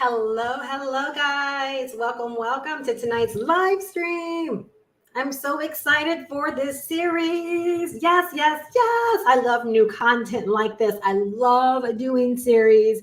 Hello, guys. Welcome to tonight's live stream. I'm so excited for this series. Yes. I love new content like this. I love doing series.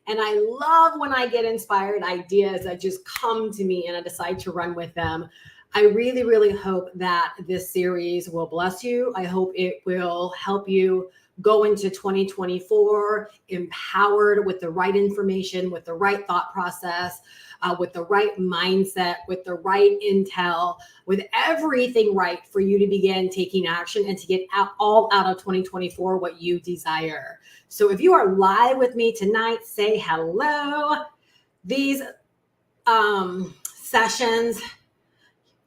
And I love when I get inspired ideas that just come to me and I decide to run with them. I really hope that this series will bless you. I hope it will help you go into 2024 empowered with the right information, with the right thought process, with the right mindset, with the right intel, with everything right for you to begin taking action and to get all out of 2024 what you desire. So if you are live with me tonight, say hello. These sessions,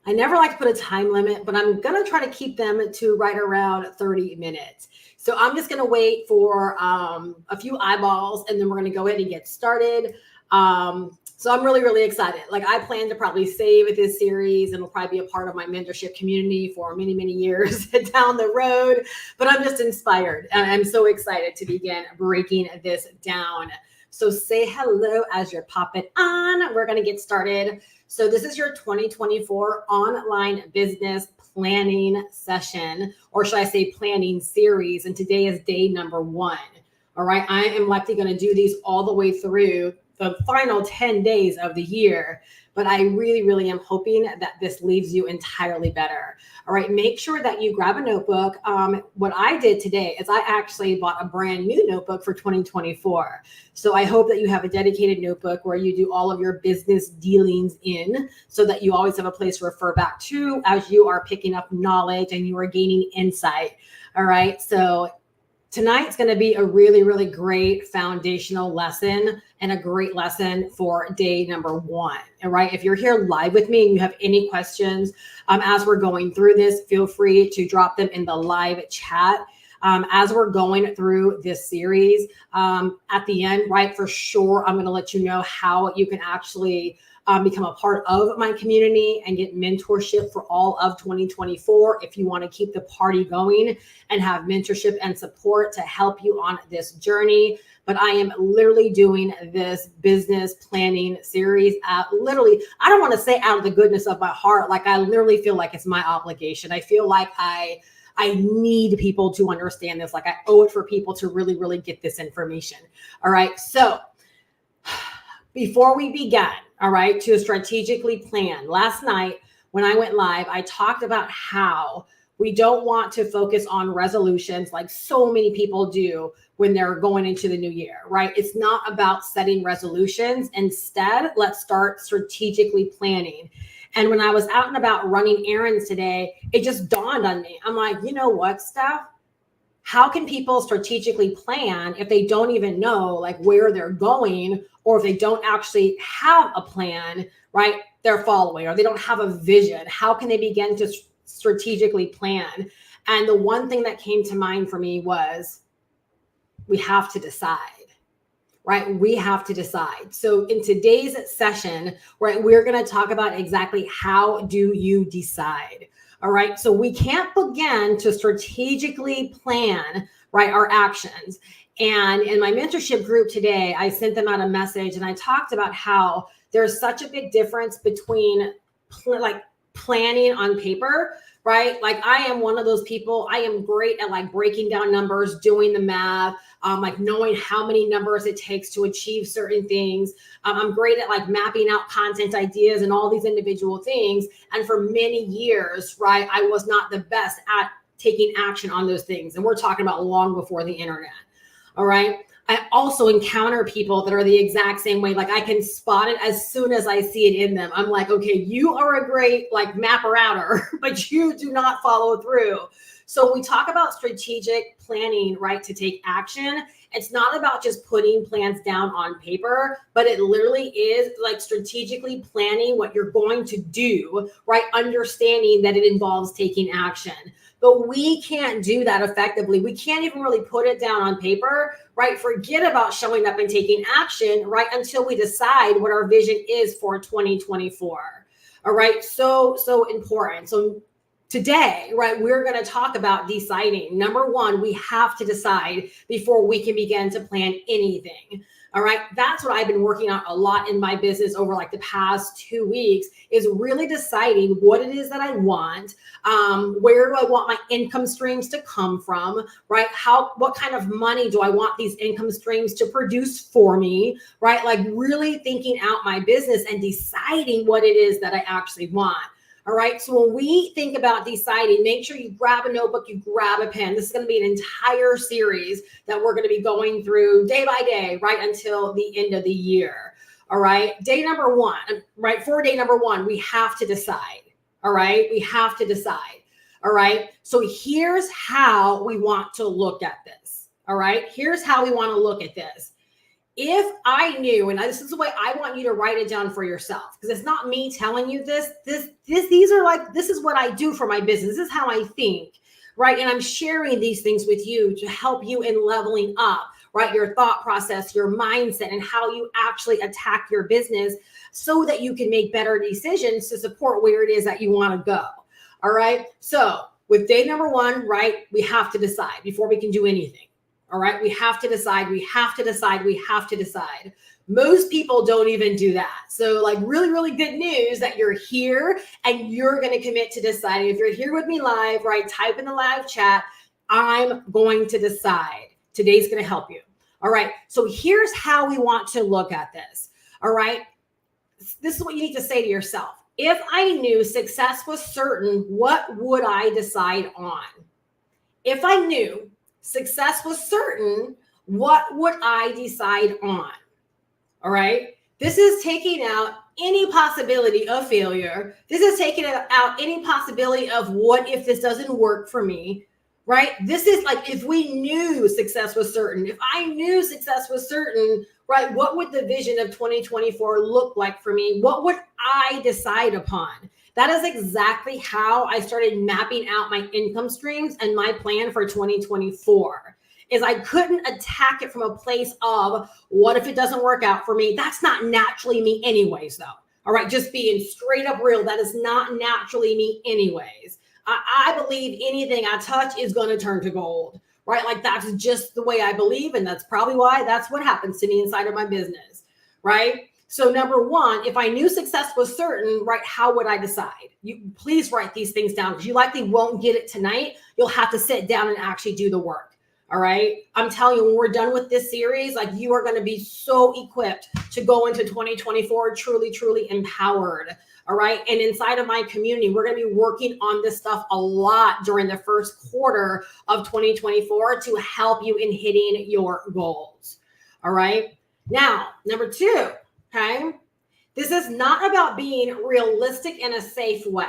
I never like to put a time limit, but I'm going to try to keep them to right around 30 minutes. So I'm just going to wait for a few eyeballs, and then we're going to go ahead and get started. So I'm really excited. Like, I plan to probably save this series, and it'll probably be a part of my mentorship community for many years down the road. But I'm just inspired, and I'm so excited to begin breaking this down. So say hello as you're popping on. We're going to get started. So this is your 2024 online business planning session, or should I say planning series. And today is day number 1. All right. I am likely going to do these all the way through the final 10 days of the year, but I really am hoping that this leaves you entirely better. All right. Make sure that you grab a notebook. What I did today is I actually bought a brand new notebook for 2024. So I hope that you have a dedicated notebook where you do all of your business dealings in, so that you always have a place to refer back to as you are picking up knowledge and you are gaining insight. All right. So tonight's going to be a really great foundational lesson and a great lesson for day number 1. All right. If you're here live with me and you have any questions as we're going through this, feel free to drop them in the live chat. As we're going through this series, at the end, right, for sure, I'm going to let you know how you can actually become a part of my community and get mentorship for all of 2024 if you want to keep the party going and have mentorship and support to help you on this journey. But I am literally doing this business planning series literally, I don't want to say out of the goodness of my heart. Like, I literally feel like it's my obligation. I feel like I need people to understand this. Like, I owe it for people to really get this information. All right. So before we begin, all right, to strategically plan, last night when I went live, I talked about how we don't want to focus on resolutions like so many people do when they're going into the new year, right? It's not about setting resolutions. Instead, let's start strategically planning. And when I was out and about running errands today, it just dawned on me. I'm like, you know what, Steph? How can people strategically plan if they don't even know like where they're going, or if they don't actually have a plan, right? They're following, or they don't have a vision. How can they begin to strategically plan? And the one thing that came to mind for me was we have to decide. Right? We have to decide. So in today's session, right, we're going to talk about exactly how do you decide. All right. So we can't begin to strategically plan, right, our actions. And in my mentorship group today, I sent them out a message and I talked about how there's such a big difference between planning on paper, right? Like, I am one of those people. I am great at like breaking down numbers, doing the math, like knowing how many numbers it takes to achieve certain things. I'm great at like mapping out content ideas and all these individual things. And for many years, right, I was not the best at taking action on those things. And we're talking about long before the internet. All right. I also encounter people that are the exact same way. Like, I can spot it as soon as I see it in them. I'm like, okay, you are a great like mapper outer, but you do not follow through. So we talk about strategic planning, right, to take action. It's not about just putting plans down on paper, but it literally is like strategically planning what you're going to do, right? Understanding that it involves taking action. But we can't do that effectively. We can't even really put it down on paper, right? Forget about showing up and taking action, right? Until we decide what our vision is for 2024. All right. So important. So today, right, we're going to talk about deciding. Number 1, we have to decide before we can begin to plan anything. All right. That's what I've been working on a lot in my business over like the past 2 weeks, is really deciding what it is that I want. Where do I want my income streams to come from? Right. What kind of money do I want these income streams to produce for me? Right. Like really thinking out my business and deciding what it is that I actually want. All right. So when we think about deciding, make sure you grab a notebook, you grab a pen. This is going to be an entire series that we're going to be going through day by day, right, until the end of the year. All right. Day number one, right? For day number one, we have to decide. All right. We have to decide. All right. So here's how we want to look at this. All right. Here's how we want to look at this. If I knew, and this is the way I want you to write it down for yourself, because it's not me telling you this. This is what I do for my business. This is how I think, right? And I'm sharing these things with you to help you in leveling up, right? Your thought process, your mindset, and how you actually attack your business so that you can make better decisions to support where it is that you want to go. All right. So with day number one, right, we have to decide before we can do anything. All right. We have to decide. We have to decide. We have to decide. Most people don't even do that. So like really, really good news that you're here and you're going to commit to deciding. If you're here with me live, right, type in the live chat, I'm going to decide. Today's going to help you. All right. So here's how we want to look at this. All right. This is what you need to say to yourself. If I knew success was certain, what would I decide on? If I knew success was certain, what would I decide on? All right. This is taking out any possibility of failure. This is taking out any possibility of what if this doesn't work for me, right? This is like if we knew success was certain. If I knew success was certain, right, what would the vision of 2024 look like for me? What would I decide upon? That is exactly how I started mapping out my income streams and my plan for 2024. Is I couldn't attack it from a place of what if it doesn't work out for me? That's not naturally me anyways, though. All right, just being straight up real, that is not naturally me anyways. I believe anything I touch is going to turn to gold, right? Like that's just the way I believe, and that's probably why that's what happens to me inside of my business, right? So number one, if I knew success was certain, right, how would I decide? You please write these things down because you likely won't get it tonight. You'll have to sit down and actually do the work. All right. I'm telling you, when we're done with this series, like you are going to be so equipped to go into 2024, truly, truly empowered. All right. And inside of my community, we're going to be working on this stuff a lot during the first quarter of 2024 to help you in hitting your goals. All right. Now, number two. Okay. This is not about being realistic in a safe way.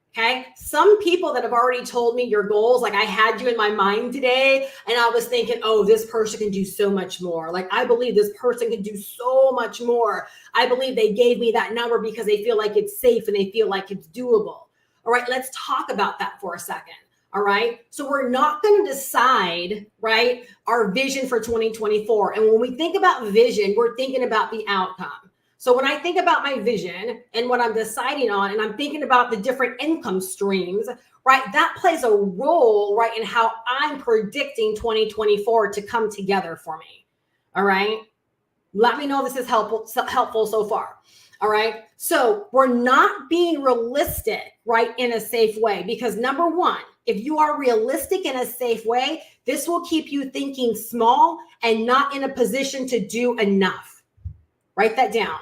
Okay. Some people that have already told me your goals, like I had you in my mind today and I was thinking, oh, this person can do so much more. Like I believe this person can do so much more. I believe they gave me that number because they feel like it's safe and they feel like it's doable. All right. Let's talk about that for a second. All right. So we're not going to decide, right, our vision for 2024. And when we think about vision, we're thinking about the outcome. So when I think about my vision and what I'm deciding on, and I'm thinking about the different income streams, right, that plays a role, right, in how I'm predicting 2024 to come together for me. All right. Let me know this is helpful so far. All right. So we're not being realistic, right, in a safe way, because number one, if you are realistic in a safe way, this will keep you thinking small and not in a position to do enough. Write that down.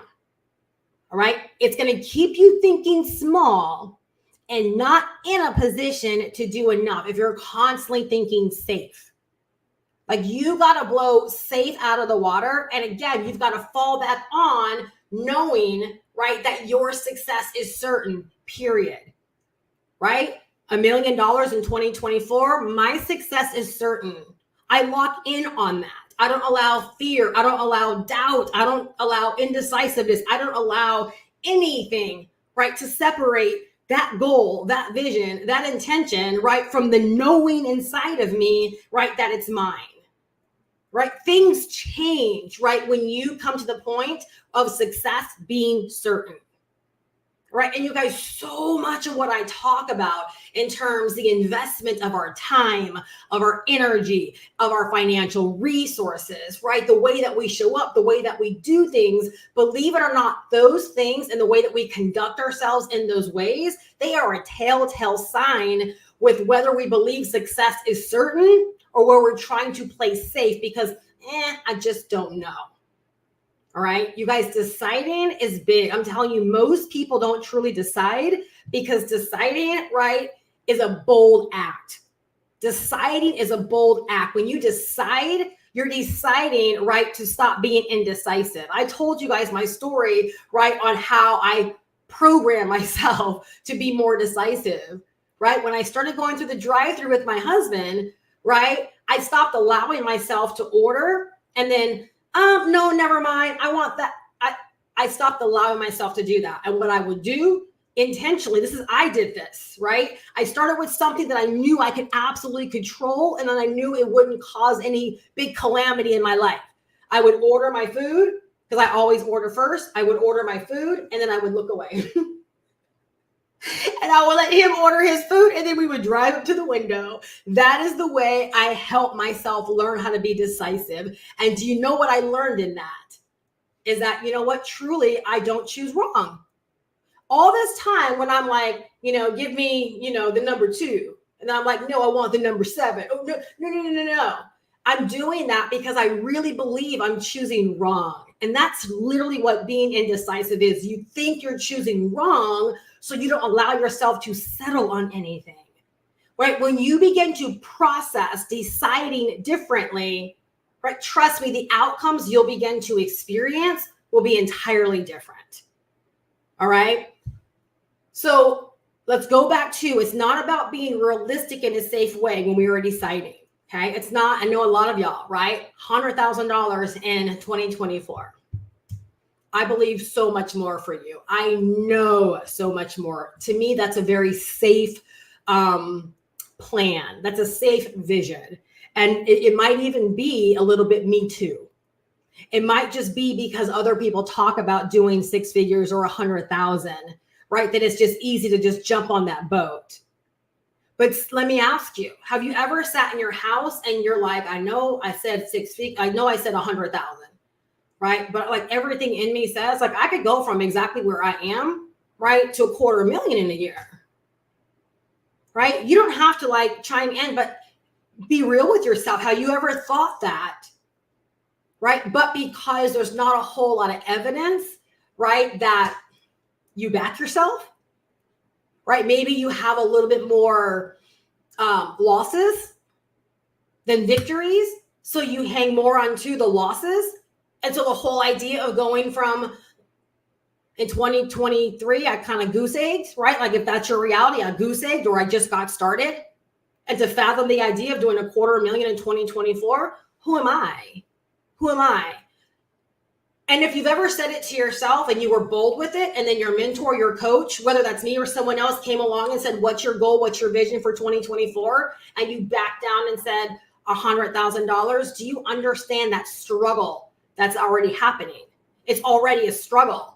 All right. It's going to keep you thinking small and not in a position to do enough if you're constantly thinking safe. Like you got to blow safe out of the water. And again, you've got to fall back on knowing, right, that your success is certain, period. Right? $1 million in 2024, my success is certain. I lock in on that. I don't allow fear. I don't allow doubt. I don't allow indecisiveness. I don't allow anything, right, to separate that goal, that vision, that intention, right, from the knowing inside of me, right, that it's mine. Right? Things change, right, when you come to the point of success being certain. right? And you guys, so much of what I talk about in terms the investment of our time, of our energy, of our financial resources, right? The way that we show up, the way that we do things, believe it or not, those things and the way that we conduct ourselves in those ways, they are a telltale sign with whether we believe success is certain or where we're trying to play safe because, I just don't know. All right. You guys, deciding is big. I'm telling you, most people don't truly decide because deciding, right, is a bold act. Deciding is a bold act. When you decide, you're deciding, right, to stop being indecisive. I told you guys my story, right, on how I program myself to be more decisive, right? When I started going through the drive-through with my husband, right, I stopped allowing myself to order and then no, never mind. I want that. I stopped allowing myself to do that. And what I would do intentionally, I did this, right? I started with something that I knew I could absolutely control. And then I knew it wouldn't cause any big calamity in my life. I would order my food because I always order first. I would order my food and then I would look away. And I would let him order his food and then we would drive up to the window. That is the way I help myself learn how to be decisive. And do you know what I learned in that? Is that, you know what, truly, I don't choose wrong. All this time when I'm like, give me, the number 2. And I'm like, no, I want the number 7. Oh, no. I'm doing that because I really believe I'm choosing wrong. And that's literally what being indecisive is. You think you're choosing wrong, so you don't allow yourself to settle on anything, right? When you begin to process deciding differently, right? Trust me, the outcomes you'll begin to experience will be entirely different. All right. So let's go back to, it's not about being realistic in a safe way when we are deciding. Okay. It's not, I know a lot of y'all, right? $100,000 in 2024. I believe so much more for you. I know so much more. To me, that's a very safe plan. That's a safe vision. And it might even be a little bit me too. It might just be because other people talk about doing 6 figures or 100,000, right? That it's just easy to just jump on that boat. But let me ask you, have you ever sat in your house and you're like, I know I said 6 feet. I know I said 100,000. Right. But like everything in me says, like I could go from exactly where I am, right, to $250,000 in a year. Right. You don't have to like chime in, but be real with yourself. Have you ever thought that? Right. But because there's not a whole lot of evidence, right, that you back yourself. Right. Maybe you have a little bit more losses than victories. So you hang more onto the losses. And so the whole idea of going from in 2023, I kind of goose egged, right? Like if that's your reality, I goose egged or I just got started. And to fathom the idea of doing $250,000 in 2024, who am I? Who am I? And if you've ever said it to yourself and you were bold with it, and then your mentor, your coach, whether that's me or someone else, came along and said, what's your goal? What's your vision for 2024? And you backed down and said $100,000. Do you understand that struggle that's already happening? It's already a struggle,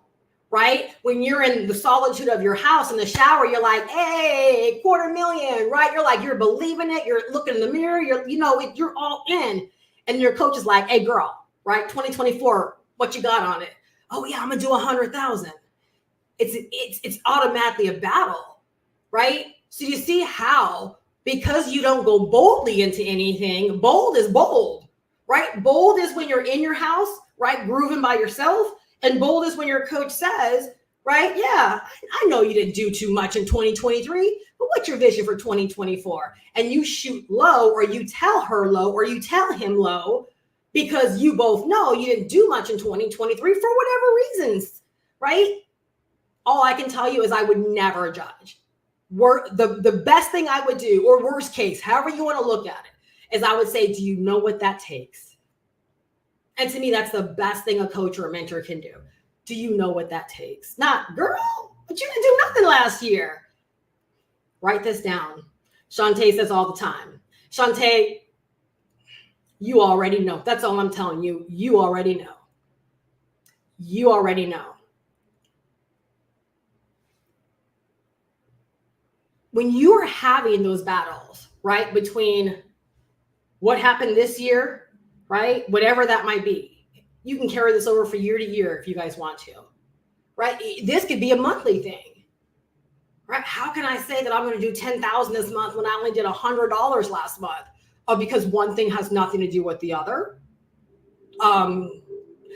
right? When you're in the solitude of your house in the shower, you're like, hey, $250,000, right? You're like, you're believing it. You're looking in the mirror. You're all in. And your coach is like, hey, girl, right? 2024, what you got on it? Oh yeah, I'm gonna do 100,000. It's automatically a battle, right? So you see how, because you don't go boldly into anything, bold is bold. Right? Bold is when you're in your house, right? Grooving by yourself. And bold is when your coach says, right? Yeah, I know you didn't do too much in 2023, but what's your vision for 2024? And you shoot low, or you tell her low, or you tell him low, because you both know you didn't do much in 2023 for whatever reasons, right? All I can tell you is I would never judge. The best thing I would do, or worst case, however you want to look at it, is I would say, do you know what that takes? And to me, that's the best thing a coach or a mentor can do. Do you know what that takes? Not, girl, but you didn't do nothing last year. Write this down. Shantae says all the time. Shantae, you already know. That's all I'm telling you. You already know. You already know. when you are having those battles, right, between what happened this year, right, whatever that might be, you can carry this over for year to year if you guys want to, right? This could be a monthly thing, right? How can I say that I'm going to do 10,000 this month when I only did $100 last month? Because one thing has nothing to do with the other.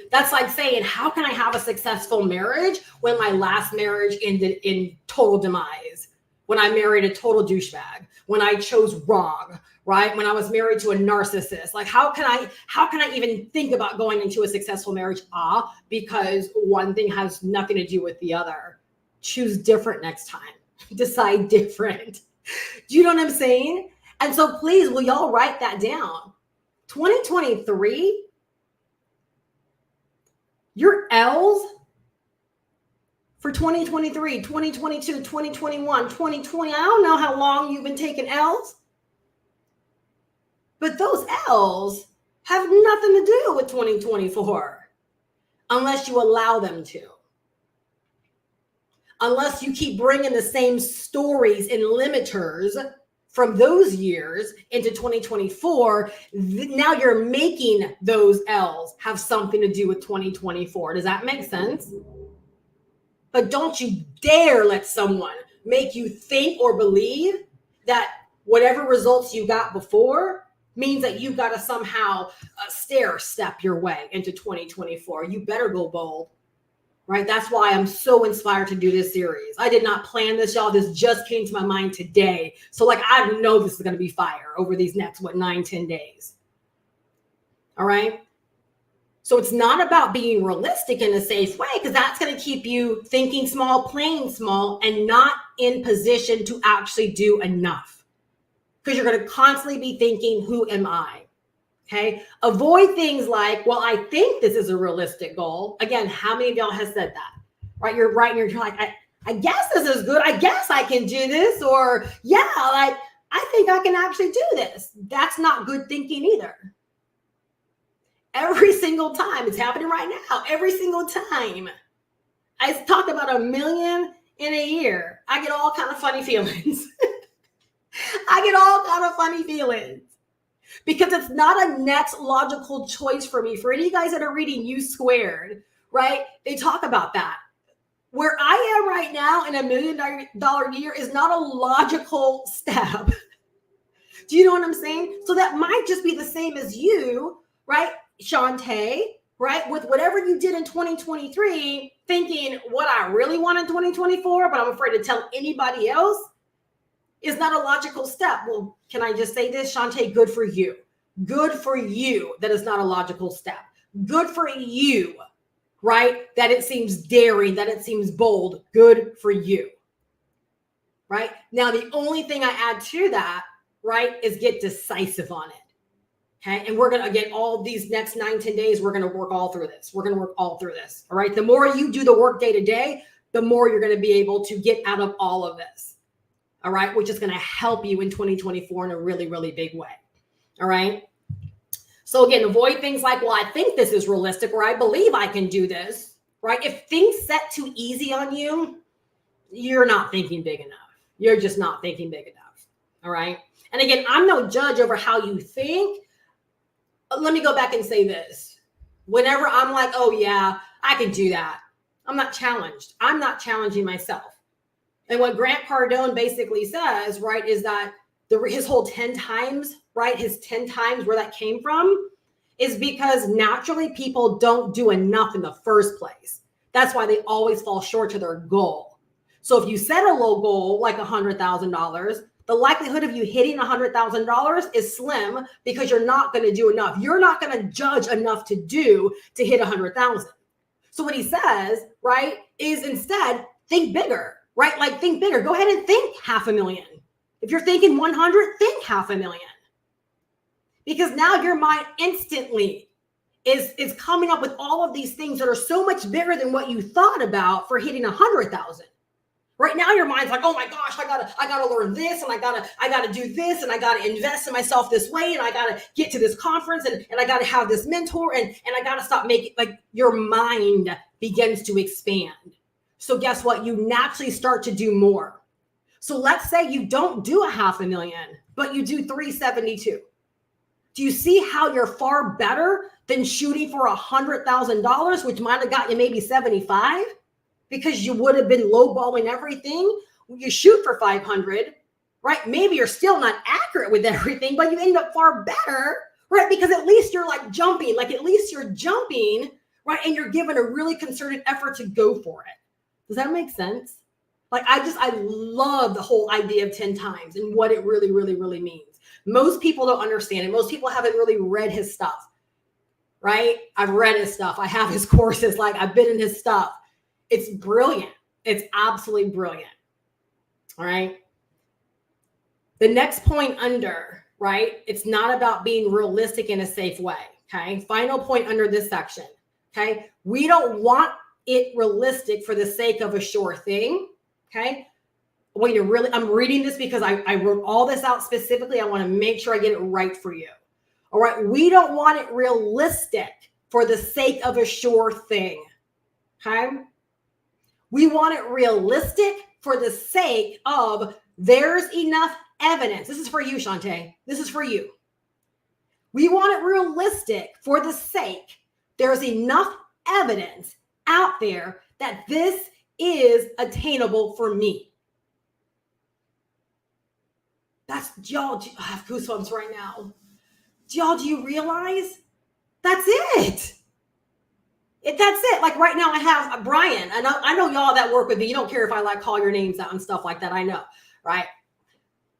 That's like saying, how can I have a successful marriage when my last marriage ended in total demise? When I married a total douchebag, when I chose wrong, right? When I was married to a narcissist, like how can I even think about going into a successful marriage? Because one thing has nothing to do with the other. Choose different next time. Decide different. Do you know what I'm saying? And so please, will y'all write that down? 2023, your L's for 2023, 2022, 2021, 2020. I don't know how long you've been taking L's, but those L's have nothing to do with 2024 unless you allow them to. Unless you keep bringing the same stories and limiters from those years into 2024, now you're making those L's have something to do with 2024. Does that make sense? But don't you dare let someone make you think or believe that whatever results you got before means that you've got to somehow stair step your way into 2024. You better go bold, right? That's why I'm so inspired to do this series. I did not plan this, y'all. This just came to my mind today. So like, I know this is going to be fire over these next, 9-10 days. All right. So it's not about being realistic in a safe way, because that's going to keep you thinking small, playing small, and not in position to actually do enough. Because you're going to constantly be thinking, who am I? Okay. Avoid things like, well, I think this is a realistic goal. Again, how many of y'all has said that? Right? You're right. You're like, I guess this is good. I guess I can do this. Or yeah, like, I think I can actually do this. That's not good thinking either. Every single time, it's happening right now. Every single time I talk about 1 million in a year, I get all kind of funny feelings. I get all kind of funny feelings because it's not a next logical choice for me. For any of you guys that are reading U Squared, right? They talk about that. Where I am right now in $1 million year is not a logical step. Do you know what I'm saying? So that might just be the same as you, right? Shantae, right? With whatever you did in 2023, thinking what I really want in 2024, but I'm afraid to tell anybody else is not a logical step. Well, can I just say this, Shantae? Good for you. Good for you that is not a logical step. Good for you, right? That it seems daring, that it seems bold. Good for you, right? Now, the only thing I add to that, right, is get decisive on it. Okay. And we're going to, again, all these next 9-10 days, we're going to work all through this. We're going to work all through this. All right. The more you do the work day to day, the more you're going to be able to get out of all of this. All right. Which is going to help you in 2024 in a really, really big way. All right. So again, avoid things like, well, I think this is realistic, or I believe I can do this. Right. If things set too easy on you, you're not thinking big enough. You're just not thinking big enough. All right. And again, I'm no judge over how you think. Let me go back and say this. Whenever I'm like, oh yeah, I can do that, I'm not challenged. I'm not challenging myself. And what Grant Cardone basically says, right, is that his whole 10 times, right, his 10 times where that came from is because naturally people don't do enough in the first place. That's why they always fall short to their goal. So if you set a low goal, like $100,000, the likelihood of you hitting $100,000 is slim because you're not going to do enough. You're not going to judge enough to hit 100,000. So what he says, right, is instead think bigger, right? Like think bigger. Go ahead and think 500,000. If you're thinking 100, think 500,000. Because now your mind instantly is coming up with all of these things that are so much bigger than what you thought about for hitting 100,000. Right now, your mind's like, oh my gosh, I gotta learn this, and I gotta do this, and I gotta invest in myself this way, and I gotta get to this conference, and I gotta have this mentor, and I gotta stop making, like, your mind begins to expand. So guess what? You naturally start to do more. So let's say you don't do $500,000, but you do 372. Do you see how you're far better than shooting for $100,000, which might have got you maybe 75, because you would have been lowballing everything? You shoot for 500, right? Maybe you're still not accurate with everything, but you end up far better, right? Because at least you're like jumping, right? And you're given a really concerted effort to go for it. Does that make sense? Like, I love the whole idea of 10 times and what it really, really, really means. Most people don't understand it. Most people haven't really read his stuff, right? I've read his stuff. I have his courses. Like, I've been in his stuff. It's brilliant. It's absolutely brilliant. All right. The next point under, right? It's not about being realistic in a safe way. Okay. Final point under this section. Okay. We don't want it realistic for the sake of a sure thing. Okay. I'm reading this because I wrote all this out specifically. I want to make sure I get it right for you. All right. We don't want it realistic for the sake of a sure thing. Okay. We want it realistic for the sake of there's enough evidence. This is for you, Shantae. This is for you. We want it realistic for the sake there's enough evidence out there that this is attainable for me. That's, y'all, I have goosebumps right now. Y'all, do you realize? That's it. That's it. Like right now I have Brian, and I know y'all that work with me. You don't care if I like call your names out and stuff like that. I know, right?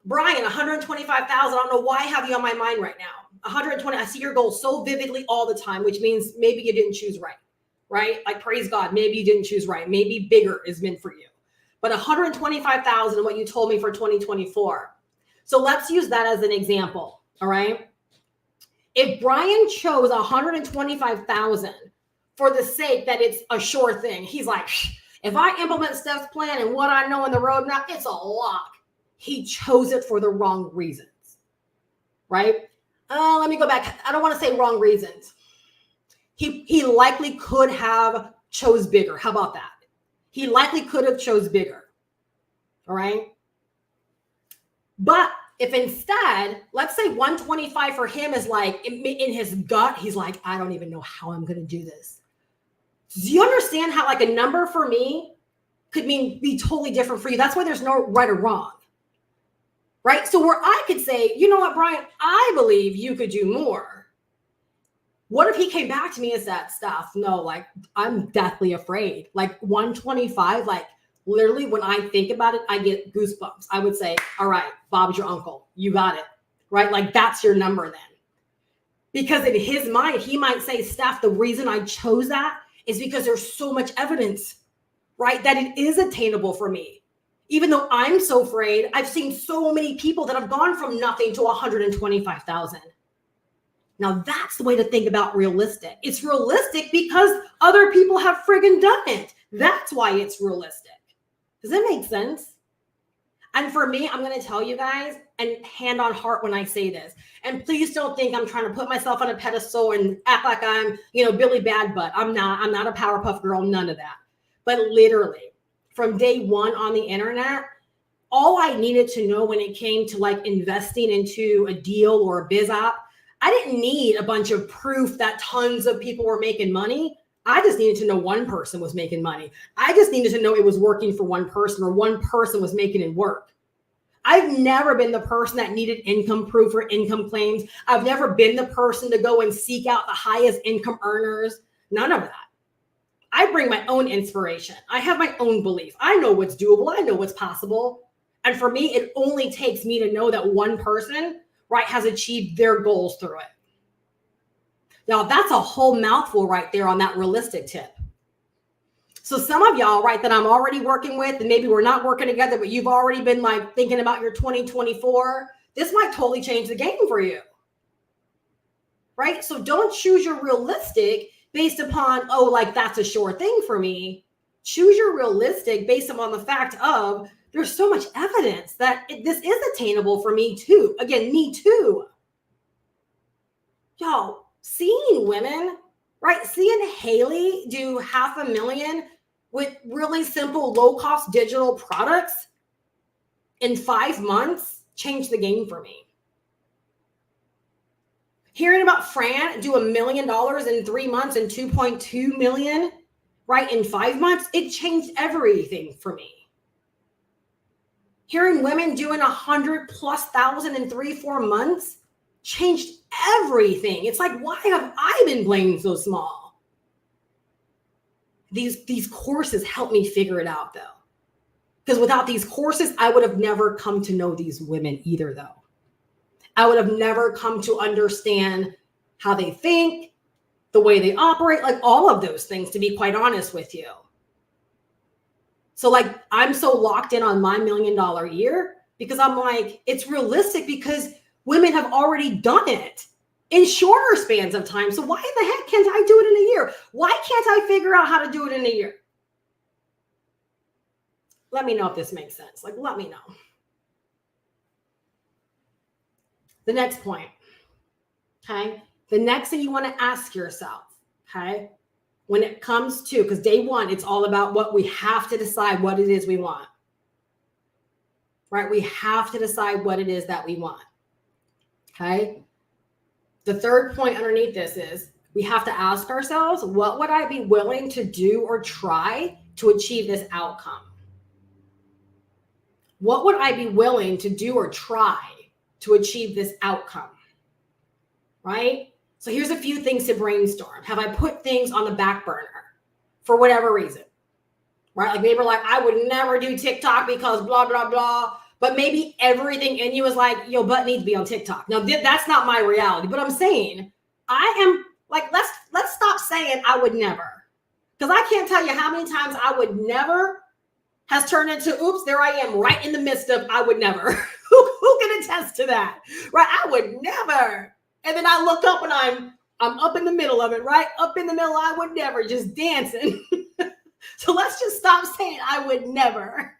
Brian, 125,000. I don't know why I have you on my mind right now. 120. I see your goal so vividly all the time, which means maybe you didn't choose right, right? Like, praise God. Maybe you didn't choose right. Maybe bigger is meant for you. But 125,000 what you told me for 2024. So let's use that as an example. All right. If Brian chose 125,000 for the sake that it's a sure thing, he's like, if I implement Steph's plan and what I know in the roadmap, it's a lock. He chose it for the wrong reasons, right? Let me go back. I don't want to say wrong reasons. He likely could have chose bigger. How about that? He likely could have chose bigger. All right. But if instead, let's say 125 for him is like in his gut, he's like, I don't even know how I'm going to do this. Do you understand how like a number for me could be totally different for you? That's why there's no right or wrong. Right? So where I could say, you know what, Brian, I believe you could do more. What if he came back to me and said, Steph, no, like I'm deathly afraid. Like 125, like literally when I think about it, I get goosebumps. I would say, all right, Bob's your uncle. You got it. Right? Like that's your number then. Because in his mind, he might say, Steph, the reason I chose that is because there's so much evidence, right, that it is attainable for me. Even though I'm so afraid, I've seen so many people that have gone from nothing to 125,000. Now that's the way to think about realistic. It's realistic because other people have friggin' done it. That's why it's realistic. Does that make sense? And for me, I'm going to tell you guys, and hand on heart when I say this, and please don't think I'm trying to put myself on a pedestal and act like I'm, Billy Bad Butt. I'm not a Powerpuff Girl, none of that. But literally, from day one on the internet, all I needed to know when it came to like investing into a deal or a biz app, I didn't need a bunch of proof that tons of people were making money. I just needed to know one person was making money. I just needed to know it was working for one person or one person was making it work. I've never been the person that needed income proof or income claims. I've never been the person to go and seek out the highest income earners. None of that. I bring my own inspiration. I have my own belief. I know what's doable. I know what's possible. And for me, it only takes me to know that one person, right, has achieved their goals through it. Now, that's a whole mouthful right there on that realistic tip. So some of y'all, right, that I'm already working with, and maybe we're not working together, but you've already been like thinking about your 2024, this might totally change the game for you. Right? So don't choose your realistic based upon, oh, like that's a sure thing for me. Choose your realistic based upon the fact of there's so much evidence that this is attainable for me too. Again, me too. Y'all, seeing women, right? Seeing Haley do $500,000 with really simple, low-cost digital products. in 5 months changed the game for me. Hearing about Fran do $1 million in 3 months and 2.2 million, right, in 5 months, it changed everything for me. Hearing women doing 100,000+ in 3-4 months changed everything. It's like, why have I been blamed so small? These courses helped me figure it out, though. Because without these courses, I would have never come to know these women either, though. I would have never come to understand how they think, the way they operate, like all of those things, to be quite honest with you. So like, I'm so locked in on my $1 million year because I'm like, it's realistic because women have already done it in shorter spans of time. So why in the heck can't I do it in a year? Why can't I figure out how to do it in a year? Let me know if this makes sense. Like, let me know. The next point, okay? The next thing you want to ask yourself, okay? When it comes to, because day one, it's all about what we have to decide what it is we want, right? We have to decide what it is that we want, okay? The third point underneath this is we have to ask ourselves, what would I be willing to do or try to achieve this outcome? What would I be willing to do or try to achieve this outcome, right? So here's a few things to brainstorm. Have I put things on the back burner for whatever reason, right? Like maybe like, I would never do TikTok because blah, blah, blah. But maybe everything in you is like, your butt needs to be on TikTok. Now, that's not my reality, but I'm saying I am like, let's stop saying I would never. Because I can't tell you how many times I would never has turned into, oops, there I am right in the midst of I would never. Who can attest to that, right? I would never. And then I look up and I'm up in the middle of it, right? Up in the middle, I would never, just dancing. So let's just stop saying I would never.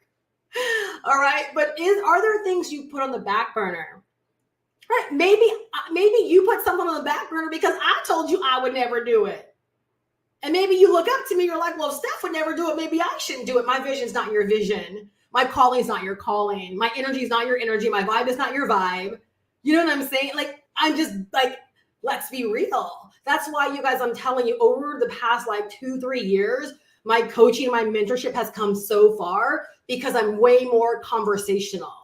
All right. But are there things you put on the back burner? Right. Maybe you put something on the back burner because I told you I would never do it. And maybe you look up to me, you're like, well, if Steph would never do it, maybe I shouldn't do it. My vision's not your vision. My calling is not your calling. My energy is not your energy. My vibe is not your vibe. You know what I'm saying? Like, I'm just like, let's be real. That's why, you guys, I'm telling you, over the past like 2-3 years, my coaching, my mentorship has come so far because I'm way more conversational,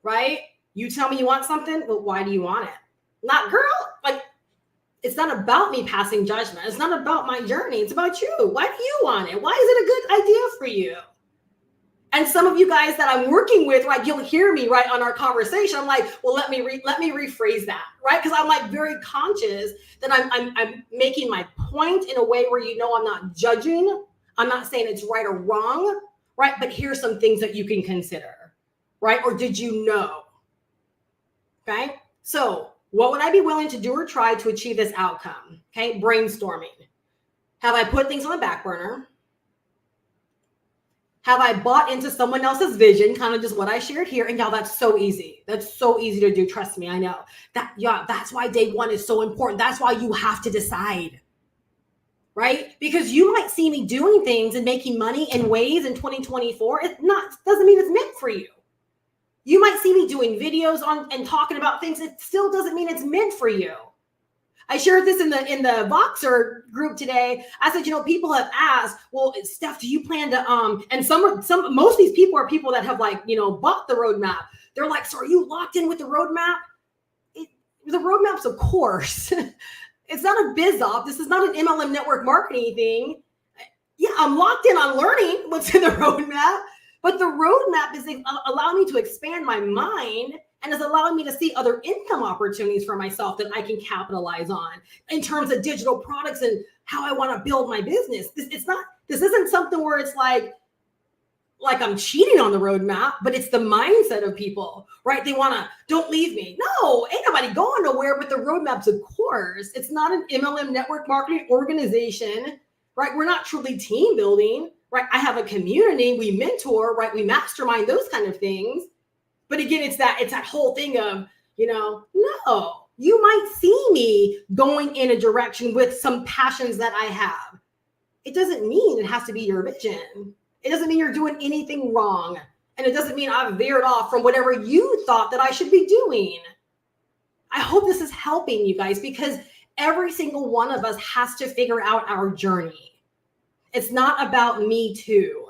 right? You tell me you want something, but why do you want it? Not, girl, like, it's not about me passing judgment. It's not about my journey. It's about you. Why do you want it? Why is it a good idea for you? And some of you guys that I'm working with, right, you'll hear me, right, on our conversation. I'm like, well, let me rephrase that, right? Because I'm like very conscious that I'm making my point in a way where, you know, I'm not judging. I'm not saying it's right or wrong, right? But here's some things that you can consider, right? Or did you know? Okay. So what would I be willing to do or try to achieve this outcome? Okay. Brainstorming. Have I put things on the back burner? Have I bought into someone else's vision? Kind of just what I shared here. And y'all, that's so easy. That's so easy to do. Trust me, I know. That's why day one is so important. That's why you have to decide, right? Because you might see me doing things and making money in ways in 2024. Doesn't mean it's meant for you. You might see me doing videos on and talking about things. It still doesn't mean it's meant for you. I shared this in the Voxer group today. I said, you know, people have asked, well, Steph, do you plan to, and most of these people are people that have, like, you know, bought the roadmap. They're like, so are you locked in with the roadmap? The roadmap's a course. It's not a biz op. This is not an MLM network marketing thing. Yeah, I'm locked in on learning what's in the roadmap, but the roadmap is allowing me to expand my mind and is allowing me to see other income opportunities for myself that I can capitalize on in terms of digital products and how I want to build my business. This isn't something where it's like I'm cheating on the roadmap, but it's the mindset of people, right? They want to, don't leave me. No, ain't nobody going nowhere, but the roadmap's a course. It's not an MLM network marketing organization, right? We're not truly team building, right? I have a community, we mentor, right? We mastermind, those kind of things. But again, it's that whole thing of, you know, no, you might see me going in a direction with some passions that I have. It doesn't mean it has to be your vision. It doesn't mean you're doing anything wrong. And it doesn't mean I've veered off from whatever you thought that I should be doing. I hope this is helping you guys, because every single one of us has to figure out our journey. It's not about me too.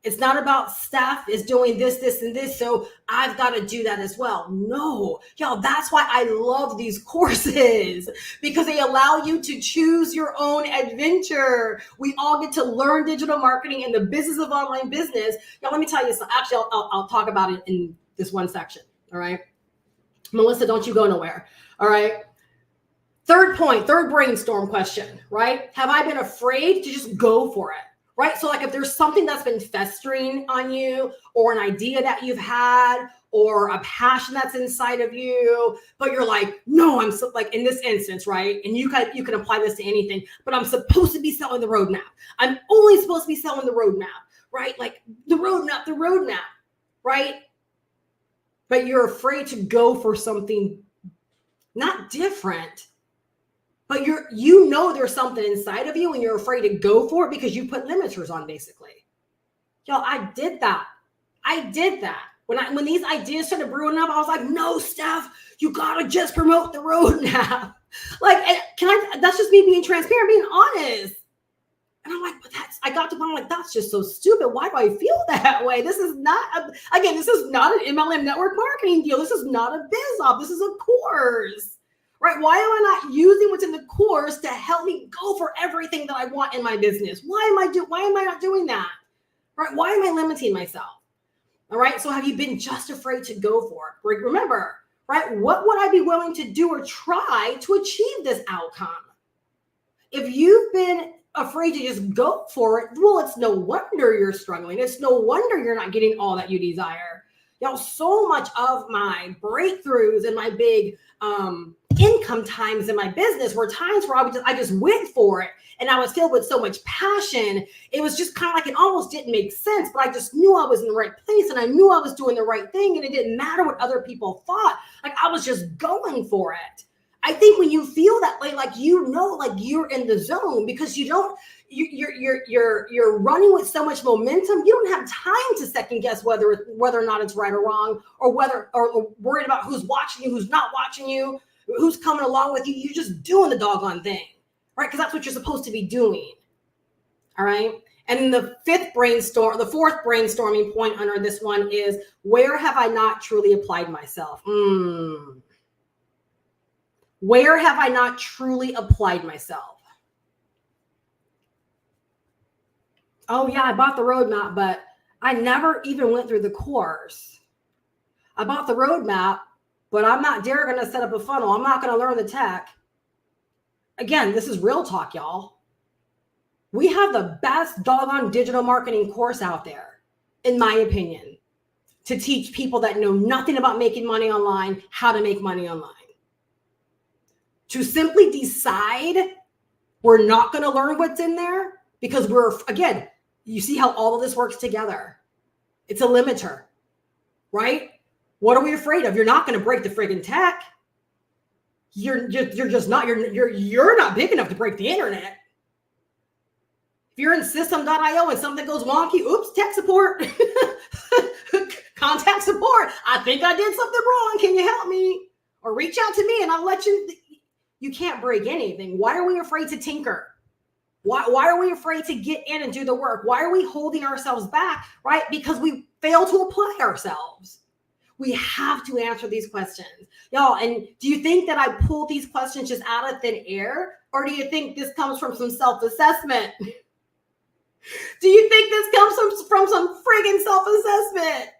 It's not about Steph is doing this, this, and this, so I've got to do that as well. No, y'all, that's why I love these courses, because they allow you to choose your own adventure. We all get to learn digital marketing and the business of online business. Now, let me tell you something. Actually, I'll talk about it in this one section. All right. Melissa, don't you go nowhere. All right. Third point, third brainstorm question, right? Have I been afraid to just go for it? Right? So like if there's something that's been festering on you, or an idea that you've had, or a passion that's inside of you, but you're like, no, I'm so, like in this instance, right? And you can apply this to anything, but I'm supposed to be selling the roadmap. I'm only supposed to be selling the roadmap, right? Like the roadmap, right? But you're afraid to go for something not different, but you know there's something inside of you and you're afraid to go for it because you put limiters on, basically. Y'all, I did that. When these ideas started brewing up, I was like, no, Steph, you gotta just promote the roadmap. Like, that's just me being transparent, being honest. And I'm like, but I got to the point, I'm like, that's just so stupid. Why do I feel that way? This is not, this is not an MLM network marketing deal. This is not a biz op. This is a course, right? Why am I not using what's in the course to help me go for everything that I want in my business? Why am I not doing that? Right? Why am I limiting myself? All right. So have you been just afraid to go for it? Remember, right? What would I be willing to do or try to achieve this outcome? If you've been afraid to just go for it, well, it's no wonder you're struggling. It's no wonder you're not getting all that you desire. Y'all, so much of my breakthroughs and my big income times in my business were times where I just went for it, and I was filled with so much passion. It was just kind of like it almost didn't make sense, but I just knew I was in the right place and I knew I was doing the right thing, and it didn't matter what other people thought. Like I was just going for it. I think when you feel that way, like you're in the zone, because you're running with so much momentum. You don't have time to second guess whether or not it's right or wrong, or worried about who's watching you, who's not watching you, who's coming along with you. You're just doing the doggone thing, right? Because that's what you're supposed to be doing. All right. And the fourth brainstorming point under this one is, where have I not truly applied myself? Where have I not truly applied myself? Oh yeah, I bought the roadmap, but I never even went through the course. I bought the roadmap, but I'm not dare going to set up a funnel. I'm not going to learn the tech. Again, this is real talk, y'all. We have the best doggone digital marketing course out there, in my opinion, to teach people that know nothing about making money online how to make money online. To simply decide we're not going to learn what's in there because you see how all of this works together. It's a limiter, right? What are we afraid of? You're not going to break the friggin' tech. You're not big enough to break the internet. If you're in system.io and something goes wonky, oops, tech support. Contact support. I think I did something wrong. Can you help me? Or reach out to me and I'll let you. You can't break anything. Why are we afraid to tinker? Why are we afraid to get in and do the work? Why are we holding ourselves back, right? Because we fail to apply ourselves. We have to answer these questions. Y'all, and do you think that I pulled these questions just out of thin air? Or do you think this comes from some self-assessment? Do you think this comes from some friggin' self-assessment?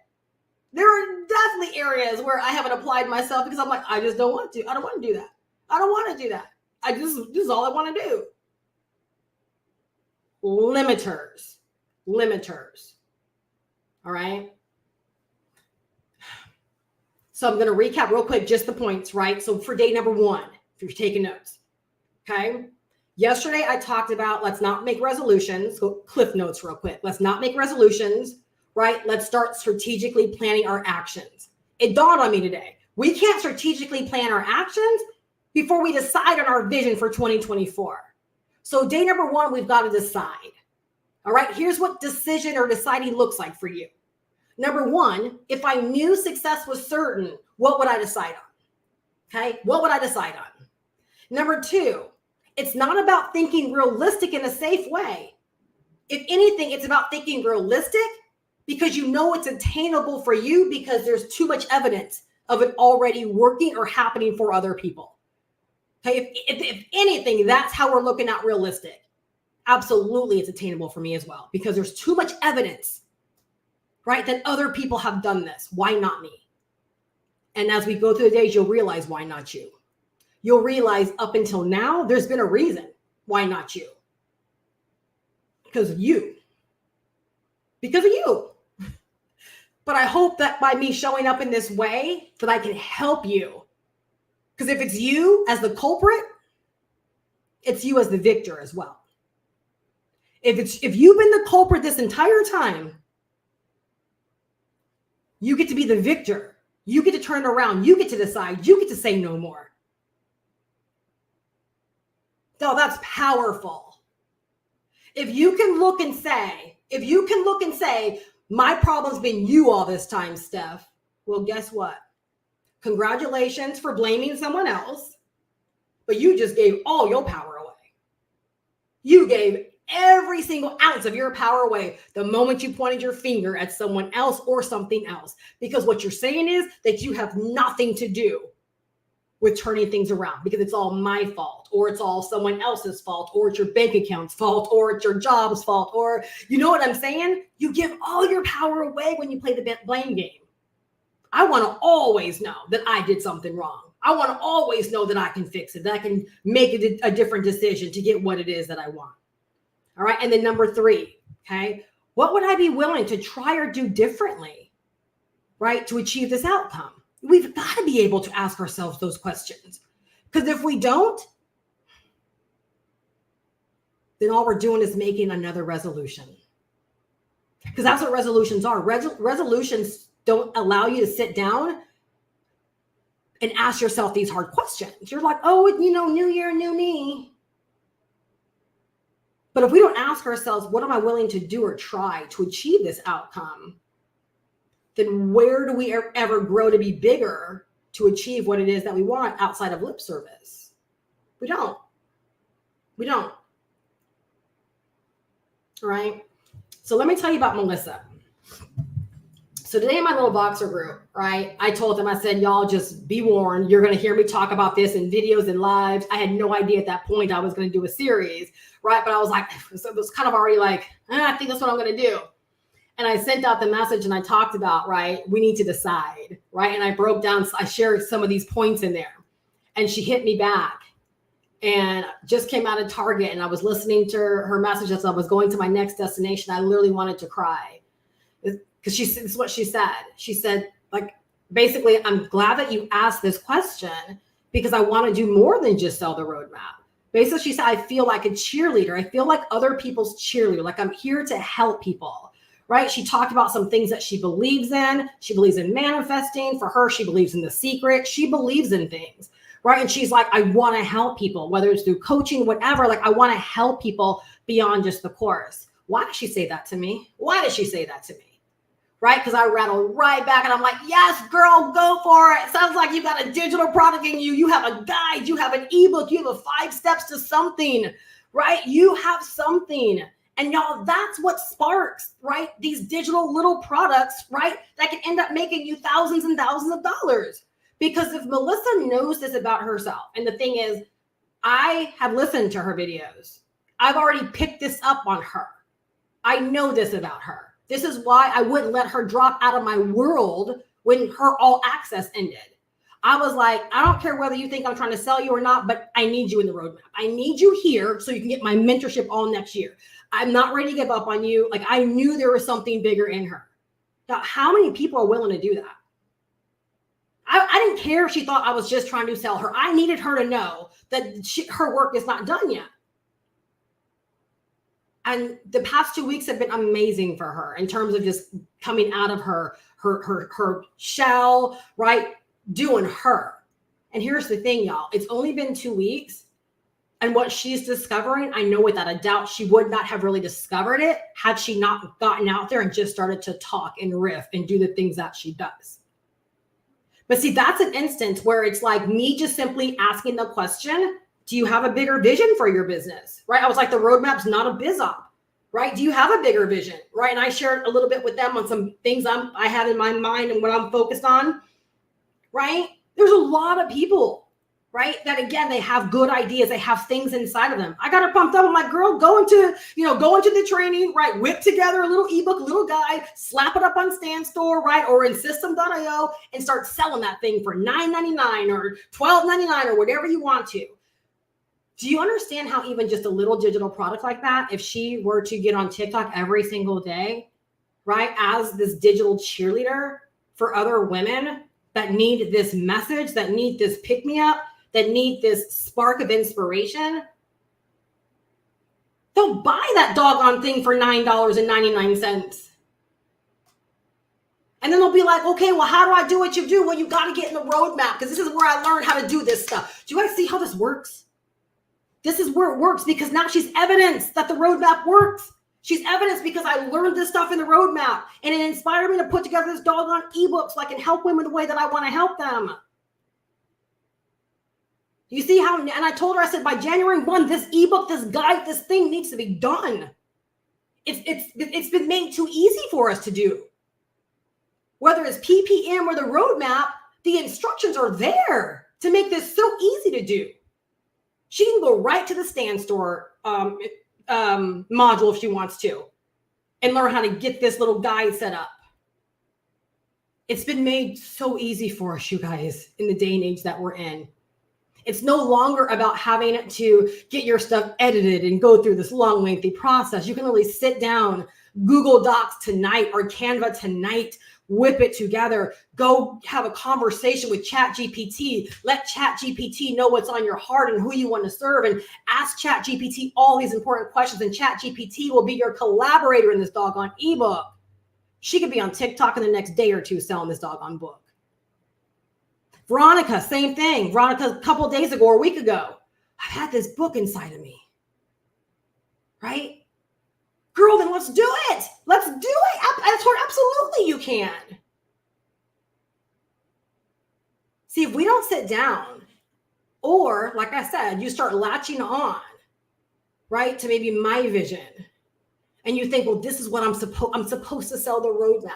There are definitely areas where I haven't applied myself because I'm like, I just don't want to. I don't want to do that. I don't want to do that. This is all I want to do. Limiters. All right. So I'm going to recap real quick, just the points, right? So for day number 1, if you're taking notes, okay. Yesterday I talked about, let's not make resolutions. Go cliff notes real quick. Let's not make resolutions, right? Let's start strategically planning our actions. It dawned on me today. We can't strategically plan our actions before we decide on our vision for 2024. So day number 1, we've got to decide. All right, here's what decision or deciding looks like for you. Number one, if I knew success was certain, what would I decide on? Okay. What would I decide on? Number two, it's not about thinking realistic in a safe way. If anything, it's about thinking realistic because you know it's attainable for you because there's too much evidence of it already working or happening for other people. Okay. If anything, that's how we're looking at realistic. Absolutely, it's attainable for me as well because there's too much evidence, right, that other people have done this. Why not me? And as we go through the days, you'll realize why not you. You'll realize up until now, there's been a reason why not you. Because of you. Because of you. But I hope that by me showing up in this way, that I can help you. Because if it's you as the culprit, it's you as the victor as well. If you've been the culprit this entire time, you get to be the victor. You get to turn it around. You get to decide. You get to say no more. So that's powerful. If you can look and say, my problem's been you all this time, Steph. Well, guess what? Congratulations for blaming someone else, but you just gave all your power away. You gave every single ounce of your power away the moment you pointed your finger at someone else or something else. Because what you're saying is that you have nothing to do with turning things around because it's all my fault, or it's all someone else's fault, or it's your bank account's fault, or it's your job's fault, or you know what I'm saying? You give all your power away when you play the blame game. I want to always know that I did something wrong. I want to always know that I can fix it, that I can make it a different decision to get what it is that I want. All right. And then number three, okay, what would I be willing to try or do differently, right, to achieve this outcome? We've got to be able to ask ourselves those questions, because if we don't, then all we're doing is making another resolution, because that's what resolutions are. Resolutions don't allow you to sit down and ask yourself these hard questions. You're like, oh, new year, new me. But if we don't ask ourselves, what am I willing to do or try to achieve this outcome? Then where do we ever grow to be bigger to achieve what it is that we want outside of lip service? We don't. All right. So let me tell you about Melissa. So today in my little Voxer group, right, I told them, I said, y'all just be warned. You're going to hear me talk about this in videos and lives. I had no idea at that point I was going to do a series, right? But I was like, so it was kind of already like, I think that's what I'm going to do. And I sent out the message and I talked about, right, we need to decide, right? And I broke down, I shared some of these points in there. And she hit me back and just came out of Target, and I was listening to her message as I was going to my next destination. I literally wanted to cry. Because this is what she said. She said, like, basically, I'm glad that you asked this question because I want to do more than just sell the roadmap. Basically, she said, I feel like a cheerleader. I feel like other people's cheerleader. Like, I'm here to help people, right? She talked about some things that she believes in. She believes in manifesting. For her, she believes in The Secret. She believes in things, right? And she's like, I want to help people, whether it's through coaching, whatever. Like, I want to help people beyond just the course. Why did she say that to me? Right? Because I rattled right back and I'm like, yes, girl, go for it. Sounds like you got a digital product in you. You have a guide. You have an ebook. You have 5 steps to something, right? You have something. And y'all, that's what sparks, right? These digital little products, right? That can end up making you thousands and thousands of dollars. Because if Melissa knows this about herself, and the thing is, I have listened to her videos. I've already picked this up on her. I know this about her. This is why I wouldn't let her drop out of my world when her all access ended. I was like, I don't care whether you think I'm trying to sell you or not, but I need you in the roadmap. I need you here so you can get my mentorship all next year. I'm not ready to give up on you. Like, I knew there was something bigger in her. Now, how many people are willing to do that? I didn't care if she thought I was just trying to sell her. I needed her to know that her work is not done yet. And the past 2 weeks have been amazing for her in terms of just coming out of her shell, right? Doing her. And here's the thing, y'all. It's only been 2 weeks. And what she's discovering, I know without a doubt, she would not have really discovered it had she not gotten out there and just started to talk and riff and do the things that she does. But see, that's an instance where it's like me just simply asking the question, do you have a bigger vision for your business? Right? I was like, the roadmap's not a biz op, right? Do you have a bigger vision? Right? And I shared a little bit with them on some things I have in my mind and what I'm focused on, right? There's a lot of people, right? That again, they have good ideas. They have things inside of them. I got her pumped up. I'm like, girl, go into the training, right? Whip together a little ebook, a little guide, slap it up on Stan Store, right? Or in System.io and start selling that thing for $9.99 or $12.99 or whatever you want to. Do you understand how even just a little digital product like that, if she were to get on TikTok every single day, right? As this digital cheerleader for other women that need this message, that need this pick me up, that need this spark of inspiration, they'll buy that doggone thing for $9.99. And then they'll be like, okay, well, how do I do what you do? Well, you got to get in the roadmap because this is where I learned how to do this stuff. Do you guys see how this works? This is where it works because now she's evidence that the roadmap works. She's evidence because I learned this stuff in the roadmap and it inspired me to put together this doggone ebook so I can help women the way that I want to help them. You see how, and I told her, I said, by January 1, this ebook, this guide, this thing needs to be done. It's been made too easy for us to do. Whether it's PPM or the roadmap, the instructions are there to make this so easy to do. She can go right to the Stan Store module if she wants to and learn how to get this little guide set up. It's been made so easy for us, you guys, in the day and age that we're in. It's no longer about having to get your stuff edited and go through this long, lengthy process. You can really sit down, Google Docs tonight or Canva tonight, whip it together, go have a conversation with ChatGPT, let ChatGPT know what's on your heart and who you want to serve, and ask ChatGPT all these important questions, and ChatGPT will be your collaborator in this doggone ebook. She could be on TikTok in the next day or two selling this doggone book. Veronica, same thing. Veronica, a couple of days ago or a week ago, I've had this book inside of me, right? Girl, then let's do it. Let's do it. I told her, absolutely you can. See, if we don't sit down, or like I said, you start latching on, right, to maybe my vision, and you think, well, this is what I'm supposed to sell the roadmap.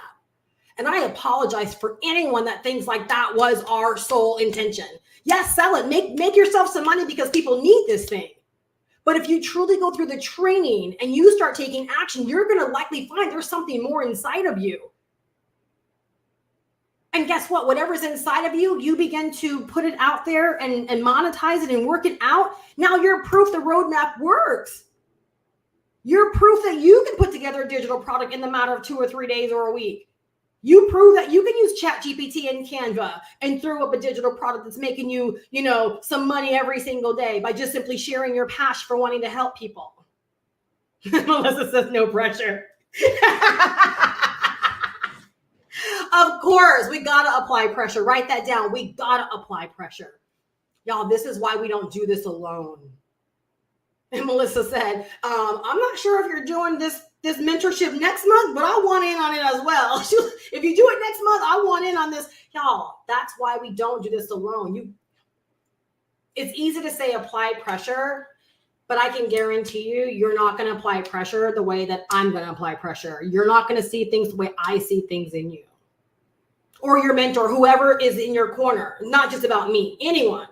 And I apologize for anyone that thinks like that was our sole intention. Yes, sell it. Make yourself some money because people need this thing. But if you truly go through the training and you start taking action, you're going to likely find there's something more inside of you. And guess what? Whatever's inside of you, you begin to put it out there and monetize it and work it out. Now you're proof the roadmap works. You're proof that you can put together a digital product in the matter of 2 or 3 days or a week. You prove that you can use ChatGPT and Canva and throw up a digital product that's making you, some money every single day by just simply sharing your passion for wanting to help people. Melissa says no pressure. Of course, we got to apply pressure. Write that down. We got to apply pressure. Y'all, this is why we don't do this alone. And Melissa said, I'm not sure if you're doing this mentorship next month, but I want in on it as well. If you do it next month, I want in on this. Y'all, that's why we don't do this alone. It's easy to say apply pressure, but I can guarantee you're not going to apply pressure the way that I'm going to apply pressure. You're not going to see things the way I see things in you. Or your mentor, whoever is in your corner, not just about me, anyone.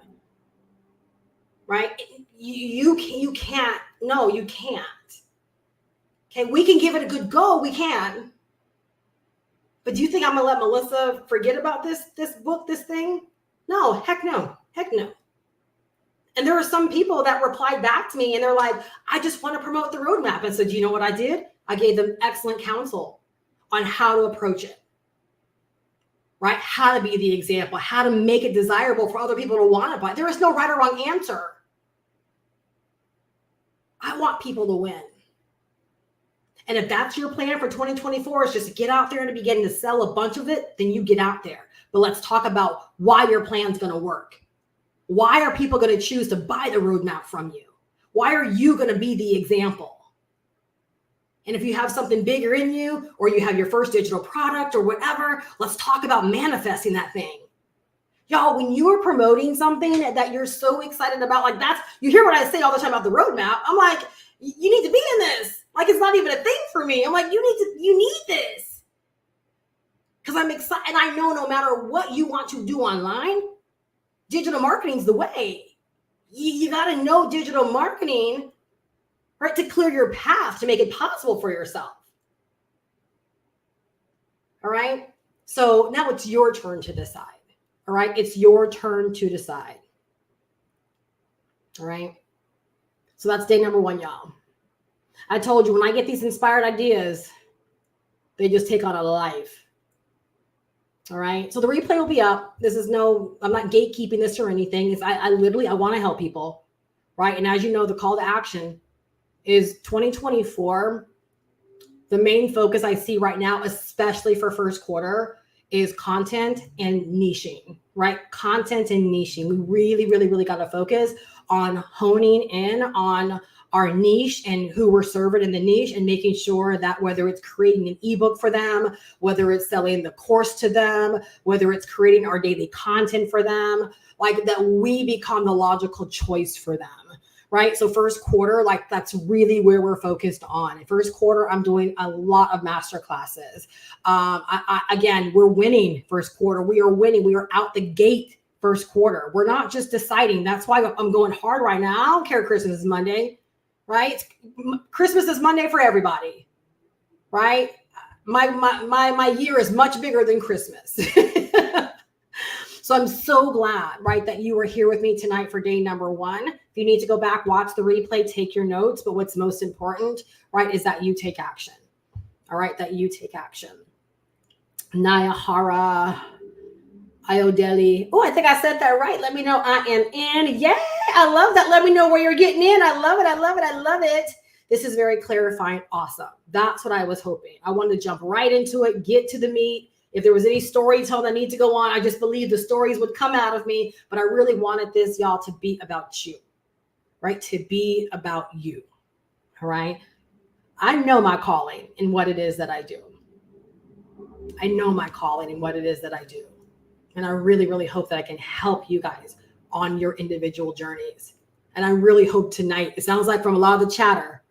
Right? You can't. No, you can't. Okay, we can give it a good go. We can. But do you think I'm going to let Melissa forget about this book, this thing? No, heck no. Heck no. And there are some people that replied back to me and they're like, I just want to promote the roadmap. And so do you know what I did? I gave them excellent counsel on how to approach it. Right? How to be the example, how to make it desirable for other people to want to buy. There is no right or wrong answer. I want people to win. And if that's your plan for 2024 is just to get out there and begin to sell a bunch of it, then you get out there. But let's talk about why your plan's going to work. Why are people going to choose to buy the roadmap from you? Why are you going to be the example? And if you have something bigger in you, or you have your first digital product or whatever, let's talk about manifesting that thing. Y'all, when you are promoting something that you're so excited about, like you hear what I say all the time about the roadmap. I'm like, you need to be in this. Like, it's not even a thing for me. I'm like, you need this. Because I'm excited. And I know no matter what you want to do online, digital marketing is the way. You got to know digital marketing, right, to clear your path, to make it possible for yourself. All right. So now it's your turn to decide. All right. It's your turn to decide. All right. So that's day number 1, y'all. I told you, when I get these inspired ideas, they just take on a life. All right. So the replay will be up. I'm not gatekeeping this or anything. I want to help people. Right. And as you know, the call to action is 2024. The main focus I see right now, especially for first quarter, is content and niching, right? Content and niching. We really, really, really got to focus on honing in on our niche and who we're serving in the niche, and making sure that whether it's creating an ebook for them, whether it's selling the course to them, whether it's creating our daily content for them, like that we become the logical choice for them. Right. So first quarter, like that's really where we're focused on. In first quarter, I'm doing a lot of master classes. Again, we're winning first quarter. We are winning. We are out the gate first quarter. We're not just deciding. That's why I'm going hard right now. I don't care. Christmas is Monday, right? Christmas is Monday for everybody, right? My year is much bigger than Christmas. So I'm so glad, right, that you were here with me tonight for day number 1. If you need to go back, watch the replay, take your notes. But what's most important, right, is that you take action. All right, that you take action. Nayahara Iodeli. Oh, I think I said that right. Let me know I am in. Yeah, I love that. Let me know where you're getting in. I love it. I love it. I love it. This is very clarifying. Awesome. That's what I was hoping. I wanted to jump right into it, get to the meat. If there was any storytelling that needs to go on, I just believe the stories would come out of me. But I really wanted this, y'all, to be about you, right? To be about you. All right. I know my calling and what it is that I do. I know my calling and what it is that I do. And I really, really hope that I can help you guys on your individual journeys. And I really hope tonight, it sounds like from a lot of the chatter,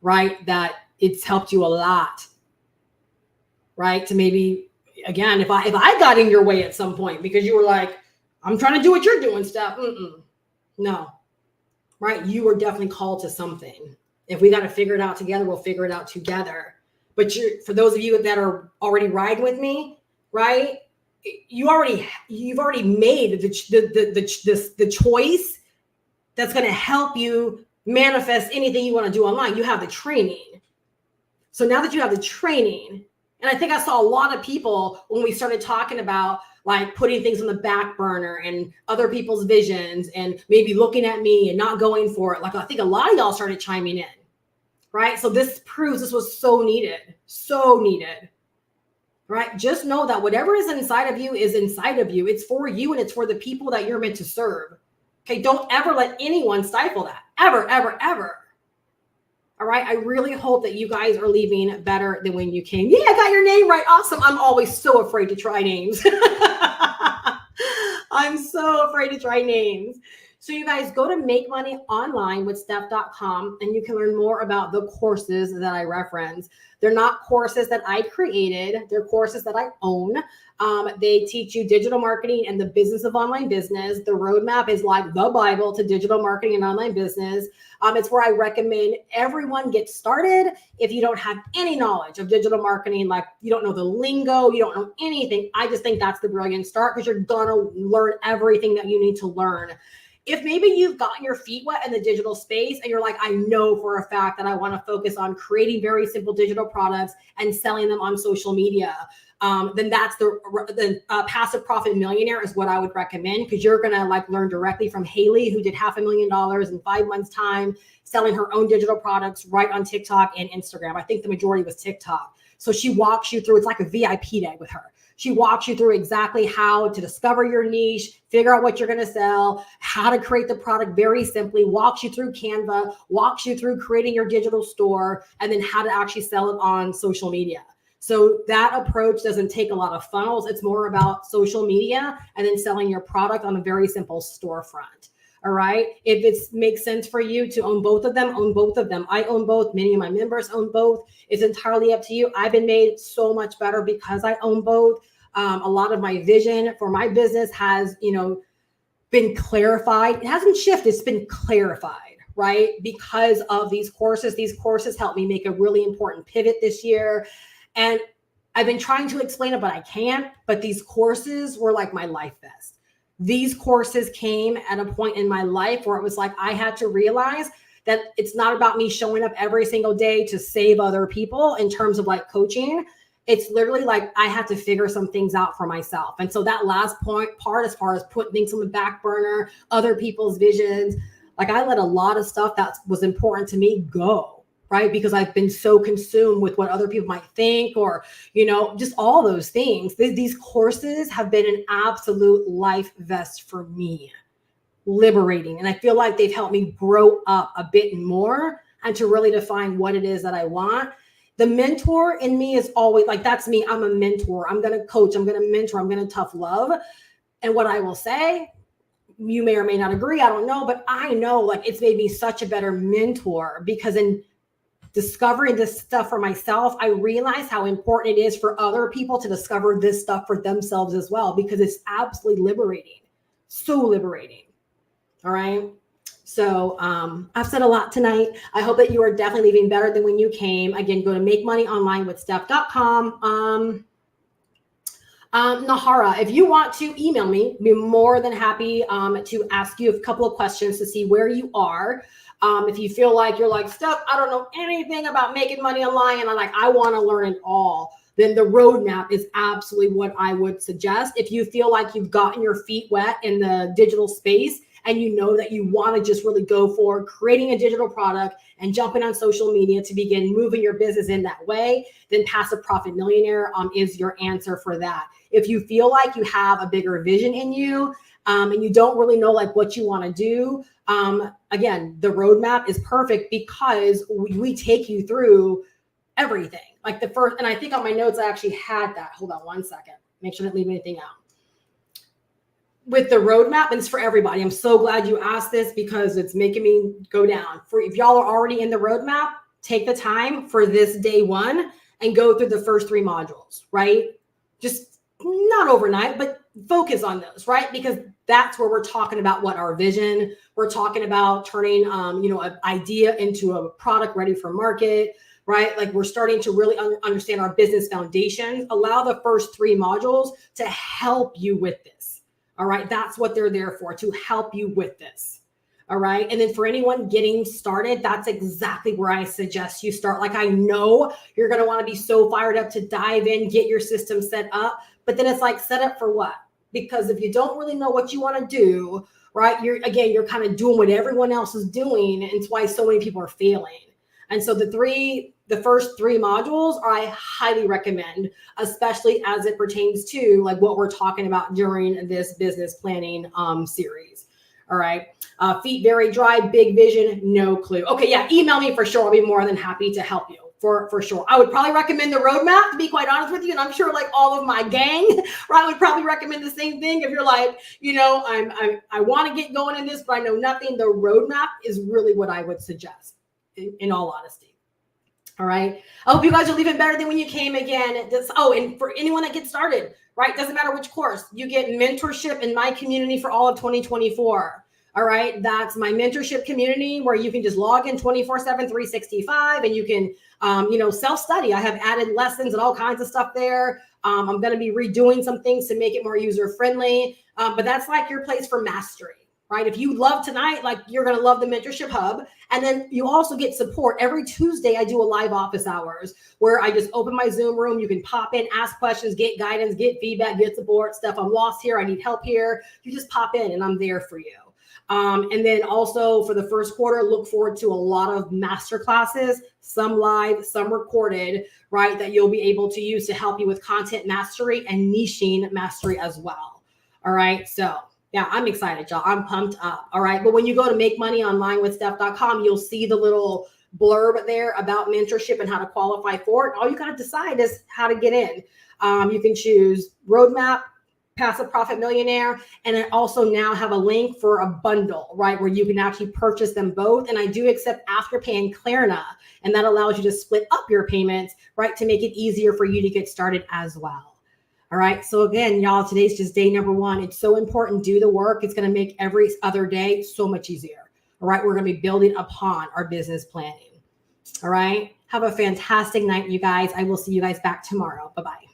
right, that it's helped you a lot, right? To maybe, again, if I got in your way at some point because you were like, I'm trying to do what you're doing, stuff. No, right? You were definitely called to something. If we got to figure it out together, we'll figure it out together. But for those of you that are already riding with me, right? You've already made the choice that's going to help you manifest anything you want to do online. You have the training. So now that you have the training, and I think I saw a lot of people when we started talking about like putting things on the back burner and other people's visions and maybe looking at me and not going for it. Like, I think a lot of y'all started chiming in, right? So this proves this was so needed, right? Just know that whatever is inside of you is inside of you. It's for you and it's for the people that you're meant to serve. Okay. Don't ever let anyone stifle that. Ever, ever, ever. All right. I really hope that you guys are leaving better than when you came. Yeah, I got your name right. Awesome. I'm always so afraid to try names. I'm so afraid to try names. So you guys go to makemoneyonlinewithsteph.com and you can learn more about the courses that I reference. They're not courses that I created. They're courses that I own. They teach you digital marketing and the business of online business. The roadmap is like the Bible to digital marketing and online business. It's where I recommend everyone get started. If you don't have any knowledge of digital marketing, like you don't know the lingo, you don't know anything, I just think that's the brilliant start because you're going to learn everything that you need to learn. If maybe you've gotten your feet wet in the digital space and you're like, I know for a fact that I want to focus on creating very simple digital products and selling them on social media, then that's the Passive Profit Millionaire is what I would recommend, because you're going to like learn directly from Haley, who did $500,000 in 5 months time, selling her own digital products right on TikTok and Instagram. I think the majority was TikTok. So she walks you through, it's like a VIP day with her. She walks you through exactly how to discover your niche, figure out what you're going to sell, how to create the product very simply, walks you through Canva, walks you through creating your digital store, and then how to actually sell it on social media. So that approach doesn't take a lot of funnels. It's more about social media and then selling your product on a very simple storefront. All right. If it makes sense for you to own both of them, own both of them. I own both. Many of my members own both. It's entirely up to you. I've been made so much better because I own both. A lot of my vision for my business has, been clarified. It hasn't shifted. It's been clarified, right? Because of these courses. These courses helped me make a really important pivot this year. And I've been trying to explain it, but I can't. But these courses were like my life vest. These courses came at a point in my life where it was like I had to realize that it's not about me showing up every single day to save other people in terms of like coaching. It's literally like I had to figure some things out for myself. And so that last part, as far as putting things on the back burner, other people's visions, like I let a lot of stuff that was important to me go. Right? Because I've been so consumed with what other people might think or, just all those things. These courses have been an absolute life vest for me, liberating. And I feel like they've helped me grow up a bit more and to really define what it is that I want. The mentor in me is always like, that's me. I'm a mentor. I'm going to coach. I'm going to mentor. I'm going to tough love. And what I will say, you may or may not agree. I don't know, but I know like it's made me such a better mentor because in discovering this stuff for myself, I realize how important it is for other people to discover this stuff for themselves as well, because it's absolutely liberating, so liberating. All right. So I've said a lot tonight. I hope that you are definitely leaving better than when you came. Again, go to makemoneyonlinewithsteph.com. Nahara, if you want to email me, be more than happy to ask you a couple of questions to see where you are. If you feel like you're like, Steph, I don't know anything about making money online and I want to learn it all, then the roadmap is absolutely what I would suggest. If you feel like you've gotten your feet wet in the digital space and you know that you want to just really go for creating a digital product and jumping on social media to begin moving your business in that way, then Passive Profit Millionaire is your answer for that. If you feel like you have a bigger vision in you and you don't really know like what you want to do, again, the roadmap is perfect because we take you through everything. Like the first, and I think on my notes, I actually had that. Hold on one second. Make sure I didn't leave anything out. With the roadmap, and it's for everybody. I'm so glad you asked this because it's making me go down. If y'all are already in the roadmap, take the time for this day one and go through the first 3 modules, right? Just not overnight, but focus on those, right? Because that's where we're talking about what our vision, we're talking about turning, an idea into a product ready for market, right? Like we're starting to really understand our business foundation. Allow the first 3 modules to help you with this. All right. That's what they're there for, to help you with this. All right. And then for anyone getting started, that's exactly where I suggest you start. Like I know you're going to want to be so fired up to dive in, get your system set up, but then it's like set up for what? Because if you don't really know what you want to do, right, you're kind of doing what everyone else is doing. And it's why so many people are failing. And so the first 3 modules I highly recommend, especially as it pertains to like what we're talking about during this business planning series. All right. Feet very dry, big vision, no clue. Okay. Yeah. Email me for sure. I'll be more than happy to help you. For sure. I would probably recommend the roadmap, to be quite honest with you. And I'm sure like all of my gang, right, would probably recommend the same thing. If you're like, I want to get going in this, but I know nothing. The roadmap is really what I would suggest in all honesty. All right. I hope you guys are leaving better than when you came again. And for anyone that gets started, right, doesn't matter which course, you get mentorship in my community for all of 2024. All right. That's my mentorship community where you can just log in 24/7, 365, and you can, self-study. I have added lessons and all kinds of stuff there. I'm going to be redoing some things to make it more user-friendly. But that's like your place for mastery, right? If you love tonight, like you're going to love the Mentorship Hub. And then you also get support. Every Tuesday, I do a live office hours where I just open my Zoom room. You can pop in, ask questions, get guidance, get feedback, get support, stuff. I'm lost here. I need help here. You just pop in and I'm there for you. And then also for the first quarter, look forward to a lot of master classes, some live, some recorded, right? That you'll be able to use to help you with content mastery and niching mastery as well. All right. So yeah, I'm excited, y'all. I'm pumped up. All right. But when you go to makemoneyonlinewithsteph.com, you'll see the little blurb there about mentorship and how to qualify for it. All you got to decide is how to get in. You can choose roadmap, passive profit millionaire, and I also now have a link for a bundle, right, where you can actually purchase them both. And I do accept Afterpay and Klarna, and that allows you to split up your payments, right, to make it easier for you to get started as well. All right. So again, y'all, today's just day number 1. It's so important. Do the work. It's going to make every other day so much easier. All right. We're going to be building upon our business planning. All right. Have a fantastic night, you guys. I will see you guys back tomorrow. Bye-bye.